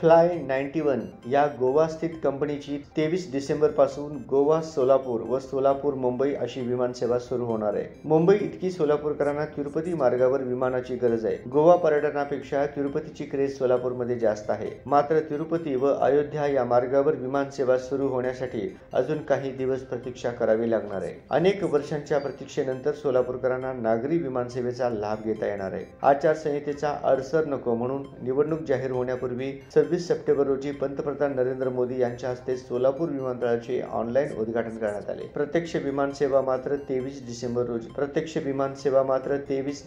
Fly 91 या गोवा स्थित कंपनीची 23 डिसेंबर पासून गोवा सोलापूर व सोलापूर मुंबई अशी विमान सेवा सुरू होणार आहे। मुंबई इतकी सोलापूरकरांना तिरुपती मार्गावर विमानाची गरज आहे। गोवा पर्यटनापेक्षा तिरुपतीची क्रेज सोलापूरमध्ये जास्त आहे। मात्र तिरुपती व अयोध्या या मार्गावर विमान सेवा सुरू होण्यासाठी अजून काही दिवस प्रतीक्षा करावी लागणार आहे। अनेक वर्षांच्या प्रतीक्षेनंतर सोलापूरकरांना नागरी विमान सेवेचा लाभ घेता येणार आहे। आचारसंहितेचा अडसर नको म्हणून निवडणूक जाहीर होण्यापूर्वी 26 सप्टेंबर रोजी पंतप्रधान नरेंद्र मोदी यांच्या हस्ते सोलापूर विमानतळाचे ऑनलाईन उद्घाटन करण्यात आले। प्रत्यक्ष विमान सेवा मात्र 23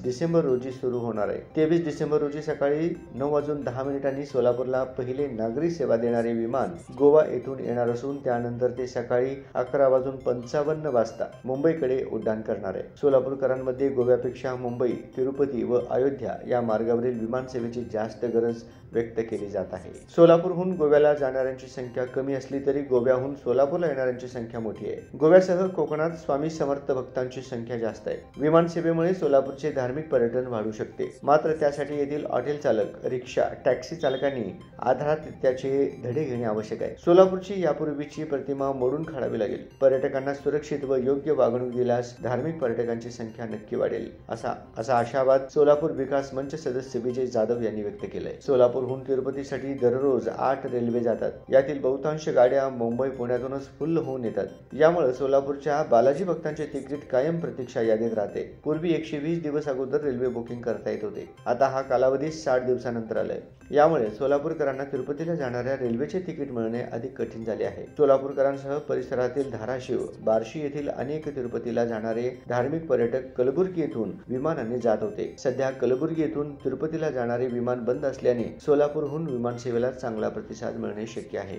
डिसेंबर रोजी सुरू होणार आहे। 23 डिसेंबर रोजी सकाळी 9:10 सोलापूरला पहिले नागरी सेवा देणारे विमान गोवा येथून येणार असून त्यानंतर ते सकाळी 11:55 मुंबईकडे उड्डाण करणार आहे। सोलापूरकरांमध्ये गोव्यापेक्षा मुंबई, तिरुपती व अयोध्या या मार्गावरील विमान सेवेची जास्त गरज व्यक्त केली जात आहे। सोलापूरहून गोव्याला जाणाऱ्यांची संख्या कमी असली तरी गोव्याहून सोलापूरला येणाऱ्यांची संख्या मोठी आहे। गोव्यासह कोकणात स्वामी समर्थ भक्तांची संख्या जास्त आहे। विमान सेवेमुळे सोलापूरचे धार्मिक पर्यटन वाढू शकते। मात्र त्यासाठी येथील हॉटेल चालक, रिक्षा, टॅक्सी चालकांनी आधारातिथ्याचे धडे घेणे आवश्यक आहे। सोलापूरची यापूर्वीची प्रतिमा मोडून काढावी लागेल। पर्यटकांना सुरक्षित व योग्य वागणूक दिल्यास धार्मिक पर्यटकांची संख्या नक्की वाढेल असा आशावाद सोलापूर विकास मंच सदस्य विजय जाधव यांनी व्यक्त केलाय। सोलापूरहून तिरुपतीसाठी दररोज 8 रेल्वे जातात। यातील बहुतांश गाड्या मुंबई पुण्यातूनच फुल्ल होऊन येतात। यामुळे सोलापूरच्या बालाजी भक्तांचे तिकीट कायम प्रतीक्षा यादीत राहते। पूर्वी 120 दिवस अगोदर रेल्वे बुकिंग करता येत होते। आता हा कालावधी 60 दिवसानंतर आलाय। यामुळे सोलापूरकरांना तिरुपतीला जाणाऱ्या रेल्वेचे तिकीट मिळणे अधिक कठीण झाले आहे। सोलापूरकरांसह परिसरातील धाराशिव, बार्शी येथील अनेक तिरुपतीला जाणारे धार्मिक पर्यटक कलबुर्गी येथून विमानाने जात होते। सध्या कलबुर्गी येथून तिरुपतीला जाणारे विमान बंद असल्याने सोलापूरहून विमान सेवेला चांगला प्रतिसाद मिळणे शक्य आहे।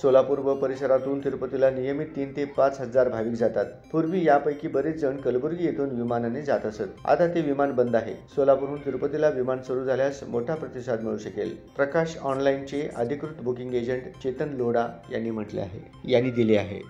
सोलापूर व परिसरातून तिरुपतीला नियमित 3 ते 5 हजार भाविक जातात। पूर्वी यापैकी बरेच जण कलबुर्गी येथून विमानाने जात असत। आता ते विमान बंद आहे। सोलापूरहून तिरुपतीला विमान सुरू झाल्यास मोठा प्रतिसाद मिळू शकेल। प्रकाश ऑनलाईनचे अधिकृत बुकिंग एजंट चेतन लोढा यांनी दिले आहे।